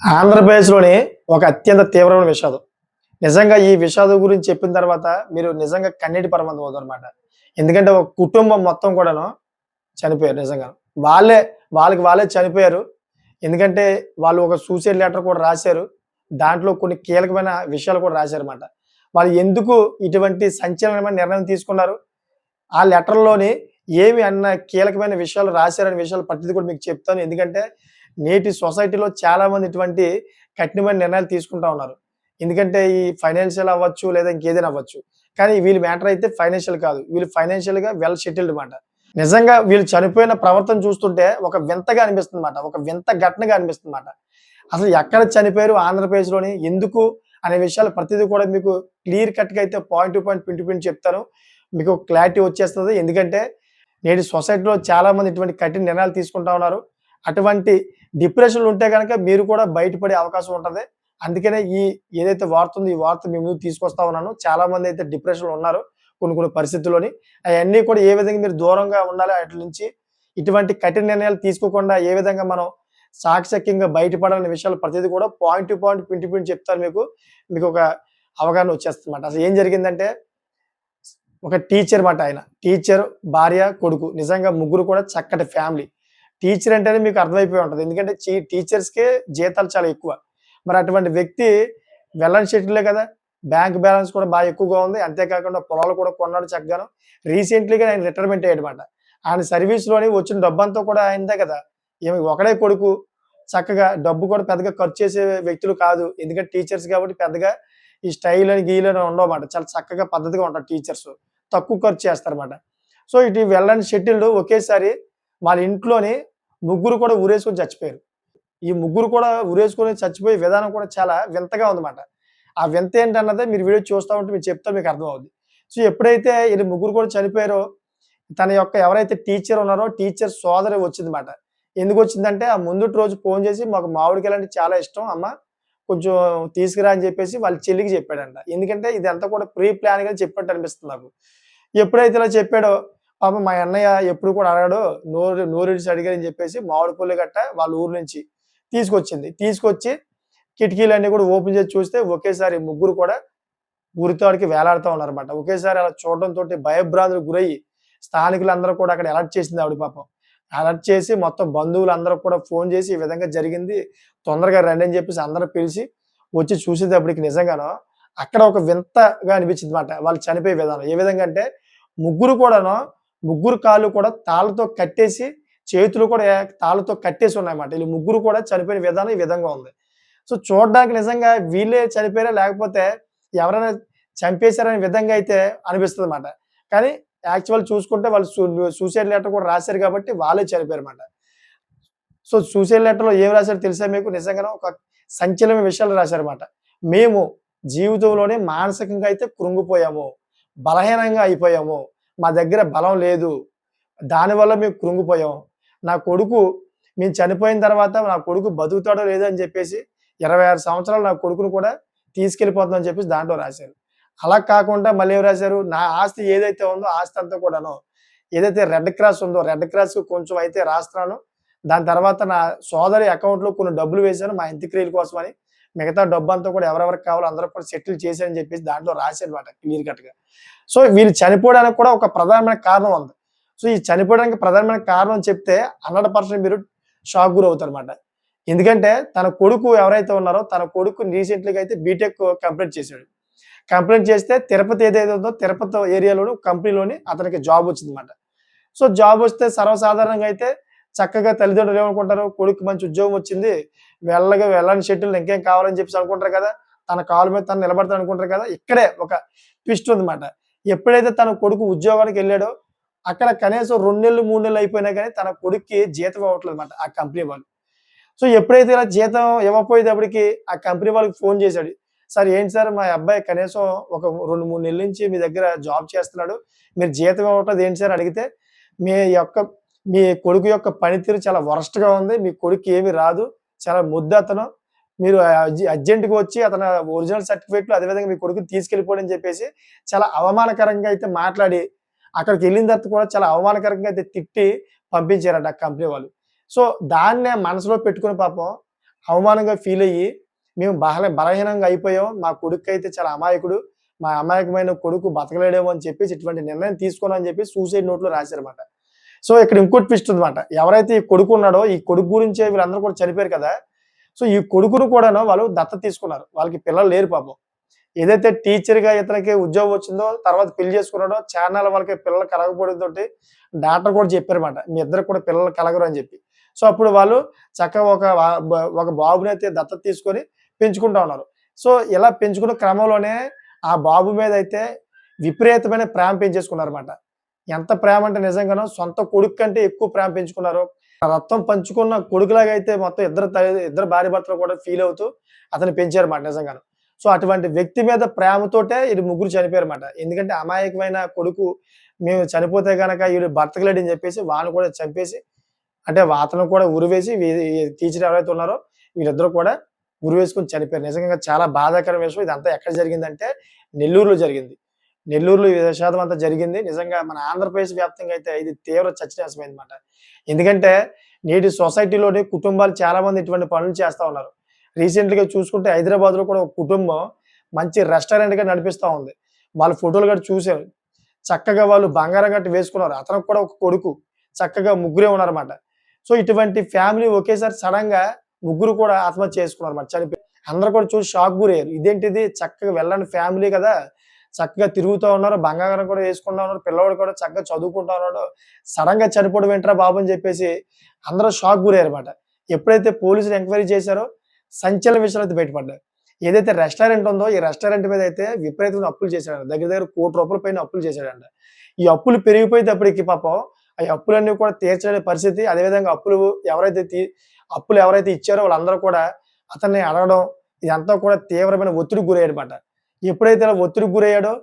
ఆంధ్రప్రదేశ్‌లోని ఒక అత్యంత తీవ్రమైన విషాదం. నిజంగా ఈ విషాదం గురించి చెప్పిన తర్వాత మీరు నిజంగా కన్నీటి పరమాన్నమవుతారన్నమాట. ఎందుకంటే ఒక కుటుంబం మొత్తం కూడాను చనిపోయారు నిజంగా. వాళ్ళే వాళ్ళకి వాళ్ళే చనిపోయారు. ఎందుకంటే వాళ్ళు ఒక సూసైడ్ లెటర్ కూడా రాశారు. దాంట్లో కొన్ని కీలకమైన విషయాలు కూడా రాశారన్నమాట. వాళ్ళు ఎందుకు ఇటువంటి సంచలనమైన నిర్ణయం తీసుకున్నారు? ఆ లెటర్‌లోని ఏమి అన్న కీలకమైన విషయాలు రాశారనే విషయాలు ప్రతిది కూడా మీకు చెప్తాను. ఎందుకంటే నేటి సొసైటీలో చాలామంది ఇటువంటి కఠినమైన నిర్ణయాలు తీసుకుంటా ఉన్నారు. ఎందుకంటే ఈ ఫైనాన్షియల్ అవ్వచ్చు లేదా ఇంకేదైనా అవ్వచ్చు. కానీ వీళ్ళ మ్యాటర్ అయితే ఫైనాన్షియల్ కాదు. వీళ్ళు ఫైనాన్షియల్‌గా వెల్ సెటిల్డ్ మాట. నిజంగా వీళ్ళు చనిపోయిన ప్రవర్తన చూస్తుంటే ఒక వింతగా అనిపిస్తుందన్నమాట. ఒక వింత ఘటనగా అనిపిస్తుందన్నమాట. అసలు ఎక్కడ చనిపోయారు ఆంధ్రప్రదేశ్‌లోని? ఎందుకు? అనే విషయాలు ప్రతిది కూడా మీకు క్లియర్ కట్‌గా అయితే point to point, pin to pin చెప్తాను. మీకు క్లారిటీ వచ్చేస్తది. ఎందుకంటే నేటి సొసైటీలో చాలామంది ఇటువంటి కఠిన నిర్ణయాలు తీసుకుంటా ఉన్నారు. అటువంటి డిప్రెషన్‌లో ఉంటే గనక మీరు కూడా బయటపడే అవకాశం ఉంటది. అందుకనే ఏదైతే వార్త ఉందో ఈ వార్త మీ ముందుకు తీసుకొస్తా ఉన్నాను. చాలామంది అయితే డిప్రెషన్‌లో ఉన్నారు. కొన్ని కొన్ని పరిస్థితుల్లోని. అయన్నీ కూడా ఏ విధంగా మీరు దూరంగా ఉండాలి ఆటిల నుంచి. ఇటువంటి కఠిన నిర్ణయాలు తీసుకోకుండా ఏ విధంగా మనం చాకచక్యంగా బయటపడాలనే విషయాలు ప్రతిది కూడా point to point, pin to pin చెప్తాను మీకు. మీకొక అవగాహన వచ్చేస్తదన్నమాట. అసలు ఏం జరిగిందంటే ఒక టీచర్ మాట ఆయన. టీచర్, భార్య, కొడుకు. నిజంగా ముగ్గురు కూడా చక్కటి ఫ్యామిలీ. టీచర్ అంటేనే మీకు అర్థమైపోయి ఉంటది. ఎందుకంటే టీచర్స్‌కే జీతాలు చాలా ఎక్కువ. మరి అటువంటి వ్యక్తి వెళ్ళని షెడ్యూలే కదా! బ్యాంక్ బ్యాలెన్స్ కూడా బాగా ఎక్కువగా ఉంది. అంతే కాకుండా పొలాలు కూడా కొన్నాడు చక్కగాను. రీసెంట్‌లీగా ఆయన రిటైర్మెంట్ అయ్యాడమాట. ఆయన సర్వీస్‌లోని వచ్చిన డబ్బంతా కూడా ఆయనదే కదా! ఒకడే కొడుకు. చక్కగా డబ్బు కూడా పెద్దగా ఖర్చు చేసే వ్యక్తులు కాదు. ఎందుకంటే టీచర్స్ కాబట్టి పెద్దగా ఈ స్టైల్ అని, గీల్ అని ఉండవమాట. చాలా చక్కగా పద్ధతిగా ఉంటారు టీచర్సు. తక్కువ ఖర్చు చేస్తారన్నమాట. సో, ఇటు వెళ్ళని షెడ్యూల్డ్ ఒకేసారి వాళ్ళ ఇంట్లోని ముగ్గురు కూడా ఉరేసుకొని చచ్చిపోయారు. ఈ ముగ్గురు కూడా ఉరేసుకొని చచ్చిపోయే విధానం కూడా చాలా వింతగా ఉందన్నమాట. ఆ వింత ఏంటన్నదే మీరు వీడియో చూస్తా ఉంటే మీకు చెప్తే మీకు అర్థమవుద్ది. సో, ఎప్పుడైతే ఈళ్ళు ముగ్గురు కూడా చనిపోయారో, తన యొక్క ఎవరైతే టీచర్ ఉన్నారో టీచర్ సోదరి వచ్చిందన్నమాట. ఎందుకొచ్చిందంటే, ఆ ముందుటి రోజు ఫోను చేసి, "మాకు మామిడికాయలంటే చాలా ఇష్టం అమ్మ. కొంచెం తీసుకురా" అని చెప్పేసి వాళ్ళ చెల్లికి చెప్పాడంట. ఎందుకంటే ఇదంతా కూడా ప్రీ ప్లాన్‌గా చెప్పినట్టు అనిపిస్తుంది నాకు. ఎప్పుడైతే ఇలా చెప్పాడో, పాపం మా అన్నయ్య ఎప్పుడు కూడా అడగడు. నోరిడిసి అడిగాడని చెప్పేసి మామిడి పళ్ళు గట్ట వాళ్ళ ఊరు నుంచి తీసుకొచ్చింది. తీసుకొచ్చి కిటికీలన్నీ కూడా ఓపెన్ చేసి చూస్తే ఒకేసారి ముగ్గురు కూడా ఉరితాడుకి వేలాడుతా ఉన్నారన్నమాట. ఒకేసారి అలా చూడడంతోటి భయభ్రాంతులకు గురయ్యి, స్థానికులందరూ కూడా అక్కడ అలర్ట్ చేసింది ఆవిడ పాపం. అలర్ట్ చేసి మొత్తం బంధువులందరూ కూడా ఫోను చేసి, "ఈ విధంగా జరిగింది. తొందరగా రండి" అని చెప్పేసి అందరూ పిలిచి, వచ్చి చూసేటప్పటికి నిజంగాను అక్కడ ఒక వింతగా అనిపించిందన్నమాట. వాళ్ళు చనిపోయే విధానం. ఏ విధంగా అంటే ముగ్గురు కూడాను, ముగ్గురు కాళ్ళు కూడా తాళ్ళతో కట్టేసి, చేతులు కూడా తాళ్ళతో కట్టేసి ఉన్నాయన్నమాట. ఈళ్ళు ముగ్గురు కూడా చనిపోయిన విధానం ఈ విధంగా ఉంది. సో, చూడ్డానికి నిజంగా వీళ్ళే చనిపోయారా? లేకపోతే ఎవరైనా చంపేసారనే విధంగా అయితే అనిపిస్తదన్నమాట. కానీ యాక్చువల్ చూసుకుంటే వాళ్ళు సూసైడ్ లెటర్ కూడా రాసారు కాబట్టి వాళ్ళే చనిపోయారన్నమాట. సో, సూసైడ్ లెటర్‌లో ఏం రాసారో తెలుసా మీకు? నిజంగానే ఒక సంచలనమైన విషయాలు రాసారన్నమాట. మేము జీవితంలోనే మానసికంగా అయితే కృంగిపోయాము. బలహీనంగా అయిపోయాము. మా దగ్గర బలం లేదు. దానివల్ల మేము కృంగిపోయాం. నా కొడుకు మేము చనిపోయిన తర్వాత నా కొడుకు బతుకుతాడో లేదో అని చెప్పేసి 26 సంవత్సరాలు నా కొడుకుని కూడా తీసుకెళ్ళిపోతుందని చెప్పేసి దాంట్లో రాశారు. అలా కాకుండా మళ్ళీ ఏం రాశారు? నా ఆస్తి ఏదైతే ఉందో ఆస్తి అంతా కూడాను ఏదైతే రెడ్ క్రాస్ ఉందో రెడ్ క్రాస్‌కి కొంచెం అయితే రాస్తున్నాను. దాని తర్వాత నా సోదరి అకౌంట్‌లో కొన్ని డబ్బులు వేశాను మా అంత్యక్రియల కోసమని. మిగతా డబ్బంతా కూడా ఎవరెవరికి కావాలో అందరికి కూడా సెటిల్ చేశానని చెప్పేసి దాంట్లో రాశాడన్నమాట క్లియర్ కట్‌గా. సో, వీళ్ళు చనిపోవడానికి కూడా ఒక ప్రధానమైన కారణం ఉంది. సో, ఈ చనిపోవడానికి ప్రధానమైన కారణం చెప్తే 100% మీరు షాక్ గురవుతారన్నమాట. ఎందుకంటే తన కొడుకు ఎవరైతే ఉన్నారో తన కొడుకు రీసెంట్‌లీగా అయితే బీటెక్ కంప్లీట్ చేశాడు. కంప్లీట్ చేస్తే తిరుపతి ఏదైతే ఉందో తిరుపతి ఏరియాలోని కంపెనీలోని అతనికి జాబ్ వచ్చిందన్నమాట. సో, జాబ్ వస్తే సర్వసాధారణంగా అయితే చక్కగా తల్లిదండ్రులు ఏమనుకుంటారు? కొడుక్కి మంచి ఉద్యోగం వచ్చింది. వెళ్ళని షెడ్యూల్ ఇంకేం కావాలని చెప్పేసి అనుకుంటారు కదా! తన కాళ్ళ మీద తను నిలబడతాడు అనుకుంటారు కదా! ఇక్కడే ఒక ట్విస్ట్ ఉందన్నమాట. ఎప్పుడైతే తన కొడుకు ఉద్యోగానికెళ్ళాడో అక్కడ కనీసం 2 నెలలు, 3 నెలలు అయిపోయినా గాని తన కొడుక్కి జీతం ఇవ్వట్లేదన్నమాట ఆ కంపెనీ వాళ్ళు. సో, ఎప్పుడైతే ఇలా జీతం ఇవ్వకపోయేటప్పటికి ఆ కంపెనీ వాళ్ళకి ఫోను చేశాడు. "సార్ ఏంటి సార్ మా అబ్బాయి కనీసం ఒక 2, 3 నెలల నుంచి మీ దగ్గర జాబ్ చేస్తున్నాడు. మీరు జీతం ఇవ్వట్లేదు ఏంటి సార్" అడిగితే, "మీ యొక్క మీ కొడుకు యొక్క పనితీరు చాలా వరస్ట్‌గా ఉంది. మీ కొడుక్కి ఏమి రాదు. చాలా మొద్దతను. మీరు అర్జెంట్‌గా వచ్చి అతని ఒరిజినల్ సర్టిఫికేట్‌లు అదేవిధంగా మీ కొడుకుని తీసుకెళ్ళిపోండి" అని చెప్పేసి చాలా అవమానకరంగా అయితే మాట్లాడి, అక్కడికెళ్ళిన తర్వాత కూడా చాలా అవమానకరంగా అయితే తిట్టి పంపించారంట ఆ కంపెనీ వాళ్ళు. సో, దాన్నే మనసులో పెట్టుకొని పాపం అవమానంగా ఫీల్ అయ్యి మేము బలహీనంగా అయిపోయాం. మా కొడుకైతే చాలా అమాయకుడు. మా అమాయకమైన కొడుకు బతకలేడేమో అని చెప్పేసి ఇటువంటి నిర్ణయం తీసుకున్నాను అని చెప్పి సూసైడ్ నోట్‌లో రాసారన్నమాట. సో, ఇక్కడ ఇంకో ట్విస్ట్ ఉందన్నమాట. ఎవరైతే ఈ కొడుకు ఉన్నాడో ఈ కొడుకు గురించే వీళ్ళందరూ కూడా చనిపోయారు కదా! సో, ఈ కొడుకును కూడాను వాళ్ళు దత్తత తీసుకున్నారు. వాళ్ళకి పిల్లలు లేరు పాపం. ఏదైతే టీచర్‌గా ఇతనికి ఉద్యోగం వచ్చిందో తర్వాత పెళ్లి చేసుకున్నాడో చాన్నాళ్ళ వాళ్ళకి పిల్లలు కలగకపోవడంతోటి డాక్టర్ కూడా చెప్పారన్నమాట. మీ ఇద్దరికి కూడా పిల్లలు కలగరు అని చెప్పి. సో, అప్పుడు వాళ్ళు చక్కగా ఒక బాబునైతే దత్తత తీసుకొని పెంచుకుంటా ఉన్నారు. సో, ఇలా పెంచుకున్న క్రమంలోనే ఆ బాబు మీదైతే విపరీతమైన ప్రేమ పెంచేసుకున్నారన్నమాట. ఎంత ప్రేమ అంటే నిజంగాను సొంత కొడుకు కంటే ఎక్కువ ప్రేమ పెంచుకున్నారు. రక్తం పంచుకున్న కొడుకులాగా అయితే మొత్తం ఇద్దరు భార్యాభర్తలు కూడా ఫీల్ అవుతూ అతన్ని పెంచారన్నమాట నిజంగాను. సో, అటువంటి వ్యక్తి మీద ప్రేమతోటే ఈడు ముగ్గురు చనిపోయారన్నమాట. ఎందుకంటే అమాయకమైన కొడుకు మేము చనిపోతే గనక ఈడు బతకలేడని చెప్పేసి వాడిని కూడా చంపేసి అంటే అతను కూడా ఉరివేసి టీచర్ ఎవరైతే ఉన్నారో వీళ్ళిద్దరూ కూడా ఉరివేసుకొని చనిపోయారు. నిజంగా చాలా బాధాకరమైన విషయం. ఇదంతా ఎక్కడ జరిగిందంటే నెల్లూరులో జరిగింది. నెల్లూరులో ఈ విషాదం అంతా జరిగింది. నిజంగా మన ఆంధ్రప్రదేశ్ వ్యాప్తంగా అయితే ఇది తీవ్ర చర్చనీయాంశమైందన్నమాట. ఎందుకంటే నేటి సొసైటీలోని కుటుంబాలు చాలా మంది ఇటువంటి పనులు చేస్తా ఉన్నారు. రీసెంట్‌గా చూసుకుంటే హైదరాబాద్‌లో కూడా ఒక కుటుంబం మంచి రెస్టారెంట్‌గా నడిపిస్తా ఉంది. వాళ్ళ ఫోటోలు కూడా చూసాను. చక్కగా వాళ్ళు బంగారం గట్ట వేసుకున్నారు. అతనికి కూడా ఒక కొడుకు. చక్కగా ముగ్గురే ఉన్నారన్నమాట. సో, ఇటువంటి ఫ్యామిలీ ఒకేసారి సడెన్‌గా ముగ్గురు కూడా ఆత్మహత్య చేసుకున్నారన్నమాట. చనిపోయి. అందరూ కూడా చూసి షాక్ గురయ్యారు. ఇదేంటిది చక్కగా వెళ్ళని ఫ్యామిలీ కదా! చక్కగా తిరుగుతా ఉన్నారు. బంగారం కూడా వేసుకుంటా ఉన్నారు. పిల్లోడు కూడా చక్కగా చదువుకుంటా ఉన్నాడు. సడెన్‌గా చనిపోవడం ఏంట్రా బాబు అని చెప్పేసి అందరూ షాక్ గురయ్యారన్నమాట. ఎప్పుడైతే పోలీసులు ఎంక్వైరీ చేశారో సంచలన విషయాలైతే బయటపడ్డాయి. ఏదైతే రెస్టారెంట్ ఉందో ఈ రెస్టారెంట్ మీద అయితే విపరీతమైన అప్పులు చేశాడంట. దగ్గర దగ్గర ₹1,00,00,000 పైన అప్పులు చేశాడంట. ఈ అప్పులు పెరిగిపోయేటప్పటికి పాపం ఆ అప్పులన్నీ కూడా తీర్చలేని పరిస్థితి. అదేవిధంగా అప్పులు ఎవరైతే ఇచ్చారో వాళ్ళందరూ కూడా అతన్ని అడగడం ఇదంతా కూడా తీవ్రమైన ఒత్తిడికి గురయ్యాడన్నమాట. ఎప్పుడైతే ఇలా ఒత్తిడికి గురయ్యాడో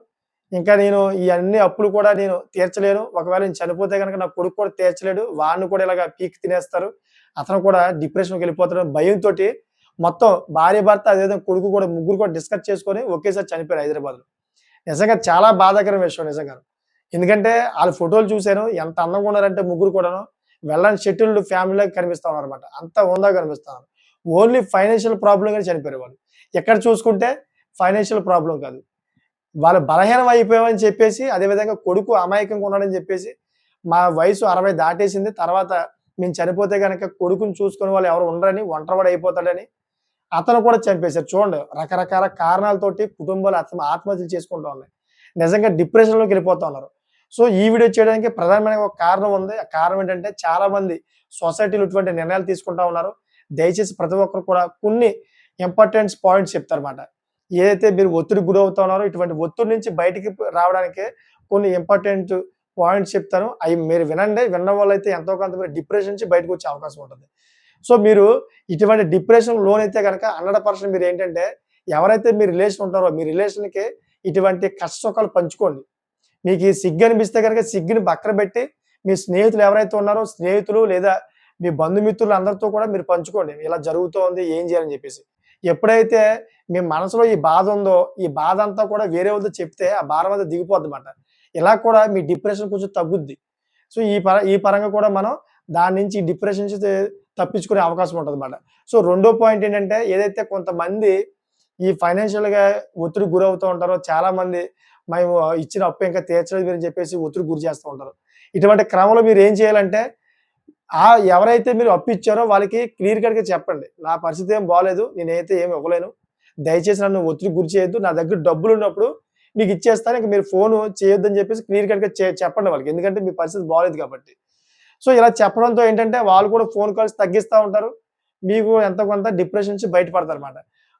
ఇంకా నేను ఈ అన్ని అప్పులు కూడా నేను తీర్చలేను. ఒకవేళ నేను చనిపోతే గనక నా కొడుకు కూడా తీర్చలేడు. వాడిని కూడా ఇలాగ పీకి తినేస్తారు. అతను కూడా డిప్రెషన్‌కెళ్ళిపోతాడని భయంతోటి మొత్తం భార్య, భర్త అదేవిధంగా కొడుకు కూడా ముగ్గురు కూడా డిస్కస్ చేసుకొని ఒకేసారి చనిపోయారు హైదరాబాద్‌లో. నిజంగా చాలా బాధాకరమైన విషయం నిజంగాను. ఎందుకంటే ఆళ్ళ ఫోటోలు చూసాను. ఎంత అందంగా ఉన్నారంటే ముగ్గురు కూడాను. వెల్ అండ్ సెటిల్డ్ ఫ్యామిలీలాగా కనిపిస్తా ఉన్నారన్నమాట. అంత హుందాగా కనిపిస్తున్నారు. ఓన్లీ ఫైనాన్షియల్ ప్రాబ్లమ్‌గానే చనిపోయారు వాళ్ళు. ఎక్కడ చూసుకుంటే ఫైనాన్షియల్ ప్రాబ్లమ్ కాదు. వాళ్ళు బలహీనం అయిపోయామని చెప్పేసి అదేవిధంగా కొడుకు అమాయకంగా ఉన్నాడని చెప్పేసి మా వయసు 60 దాటేసింది. తర్వాత మేము చనిపోతే గనక కొడుకుని చూసుకునే వాళ్ళు ఎవరు ఉండరని ఒంటరివాడు అయిపోతాడని అతను కూడా చంపేశారు. చూడండి రకరకాల కారణాలతోటి కుటుంబాలు ఆత్మహత్యలు చేసుకుంటూ ఉన్నాయి. నిజంగా డిప్రెషన్‌లోకి వెళ్ళిపోతా ఉన్నారు. సో, ఈ వీడియో చేయడానికి ప్రధానమైన ఒక కారణం ఉంది. ఆ కారణం ఏంటంటే చాలా మంది సొసైటీలో ఇటువంటి నిర్ణయాలు తీసుకుంటా ఉన్నారు. దయచేసి ప్రతి ఒక్కరు కూడా కొన్ని ఇంపార్టెంట్ పాయింట్స్ చెప్తారన్నమాట. ఏదైతే మీరు ఒత్తిడికి గురవుతా ఉన్నారో ఇటువంటి ఒత్తిడి నుంచి బయటికి రావడానికి కొన్ని ఇంపార్టెంట్ పాయింట్స్ చెప్తాను. అయి మీరు వినండి. వినడం వల్ల అయితే ఎంతో కొంత మీరు డిప్రెషన్ నుంచి బయటకొచ్చే అవకాశం ఉంటుంది. సో, మీరు ఇటువంటి డిప్రెషన్ లోనైతే గనక 100% మీరేంటంటే ఎవరైతే మీ రిలేషన్ ఉంటారో మీ రిలేషన్‌కి ఇటువంటి కష్ట సుఖాలు పంచుకోండి. మీకు ఈ సిగ్గు అనిపిస్తే గనక సిగ్గుని పక్కన పెట్టి మీ స్నేహితులు ఎవరైతే ఉన్నారో స్నేహితులు లేదా మీ బంధుమిత్రులు అందరితో కూడా మీరు పంచుకోండి. ఇలా జరుగుతోంది ఏం చేయాలని చెప్పేసి. ఎప్పుడైతే మీ మనసులో ఈ బాధ ఉందో ఈ బాధ అంతా కూడా వేరే వాళ్ళతో చెప్తే ఆ భారం అంతా దిగిపోద్దన్నమాట. ఇలా కూడా మీ డిప్రెషన్ కొంచెం తగ్గుద్ది. సో, ఈ పరంగా కూడా మనం దాని నుంచి డిప్రెషన్ నుంచి తప్పించుకునే అవకాశం ఉంటదన్నమాట. సో, రెండో పాయింట్ ఏంటంటే ఏదైతే కొంతమంది ఈ ఫైనాన్షియల్‌గా ఒత్తిడికి గురవుతూ ఉంటారో చాలామంది మేము ఇచ్చిన అప్పు ఇంకా తీర్చలేదు అని చెప్పేసి ఒత్తిడికి గురి చేస్తూ ఉంటారు. ఇటువంటి క్రమంలో మీరేం చేయాలంటే ఎవరైతే మీరు అప్పు ఇచ్చారో వాళ్ళకి క్లియర్ కట్‌గా చెప్పండి. నా పరిస్థితి ఏం బాలేదు. నేనైతే ఏమి ఇవ్వలేను. దయచేసి నన్ను ఒత్తిడికి గురి చేయొద్దు. నా దగ్గర డబ్బులున్నప్పుడు మీకు ఇచ్చేస్తాను. ఇంక మీరు ఫోను చేయొద్దని చెప్పేసి క్లియర్ కట్‌గా చెప్పండి వాళ్ళకి. ఎందుకంటే మీ పరిస్థితి బాలేదు కాబట్టి. సో, ఇలా చెప్పడంతో ఏంటంటే వాళ్ళు కూడా ఫోన్ కాల్స్ తగ్గిస్తా ఉంటారు. మీకు ఎంతో కొంత డిప్రెషన్ నుంచి బయటపడతారన్నమాట.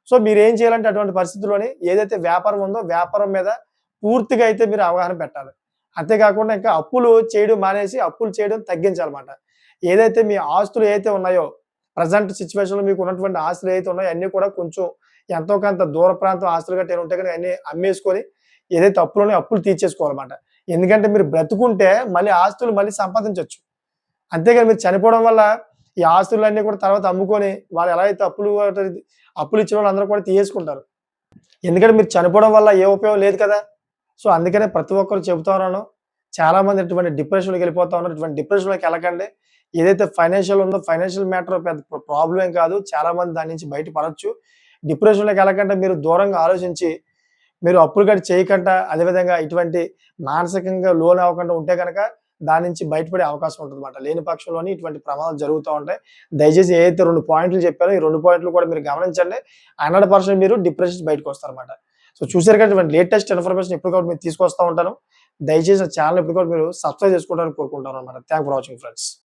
సో, మీరేం చేయాలంటే అటువంటి పరిస్థితుల్లోని ఏదైతే వ్యాపారం ఉందో వ్యాపారం మీద పూర్తిగా అయితే మీరు అవగాహన పెట్టాలి. అంతేకాకుండా ఇంకా అప్పులు చేయడం మానేసి అప్పులు చేయడం తగ్గించాలన్నమాట. ఏదైతే మీ ఆస్తులు ఏవైతే ఉన్నాయో ప్రెజెంట్ సిట్యుయేషన్‌లో మీకు ఉన్నటువంటి ఆస్తులు ఏవైతే ఉన్నాయో అన్నీ కూడా కొంచెం ఎంతో కొంత దూర ప్రాంతం ఆస్తులు గట్టా ఉంటే గనుక అన్నీ అమ్మేసుకొని ఏదైతే అప్పులున్నాయో అప్పులు తీర్చేసుకోవాలన్నమాట. ఎందుకంటే మీరు బ్రతుకుంటే మళ్ళీ ఆస్తులు మళ్ళీ సంపాదించొచ్చు. అంతేగాని మీరు చనిపోవడం వల్ల ఈ ఆస్తులన్నీ కూడా తర్వాత అమ్ముకొని వాళ్ళు ఎలా అయితే అప్పులు ఇచ్చిన వాళ్ళందరూ కూడా తీసేసుకుంటారు. ఎందుకంటే మీరు చనిపోవడం వల్ల ఏ ఉపయోగం లేదు కదా! సో, అందుకనే ప్రతి ఒక్కరు చెబుతా ఉన్నాను. చాలా మంది ఇటువంటి డిప్రెషన్‌లోకి వెళ్ళిపోతా ఉన్నారు. ఇటువంటి డిప్రెషన్‌లోకి వెళ్ళకండి. ఏదైతే ఫైనాన్షియల్ ఉందో ఫైనాన్షియల్ మ్యాటర్ పెద్ద ప్రాబ్లమ్ ఏం కాదు. చాలా మంది దాని నుంచి బయట పడొచ్చు. డిప్రెషన్‌లోకి వెళ్ళకంటే మీరు దూరంగా ఆలోచించి, మీరు అప్పులు కట్టి చేయకుండా, అదేవిధంగా ఇటువంటి మానసికంగా లోన్ అవ్వకుండా ఉంటే గనక దాని నుంచి బయటపడే అవకాశం ఉంటదన్నమాట. లేని పక్షంలోని ఇటువంటి ప్రమాదాలు జరుగుతా ఉంటాయి. దయచేసి ఏదైతే 2 పాయింట్లు చెప్పానో ఈ 2 పాయింట్లు కూడా మీరు గమనించండి. 100% మీరు డిప్రెషన్ నుంచి బయటకొస్తారన్నమాట. సో చూసారు కదా! ఇటువంటి లేటెస్ట్ ఇన్ఫర్మేషన్ ఎప్పటికప్పుడు మీకు తీసుకొస్తా ఉంటాను. దయచేసి నా ఛానెల్ ఎప్పటికప్పుడు మీరు సబ్స్క్రైబ్ చేసుకోవడానికి కోరుకుంటానన్నమాట. Thank for watching friends.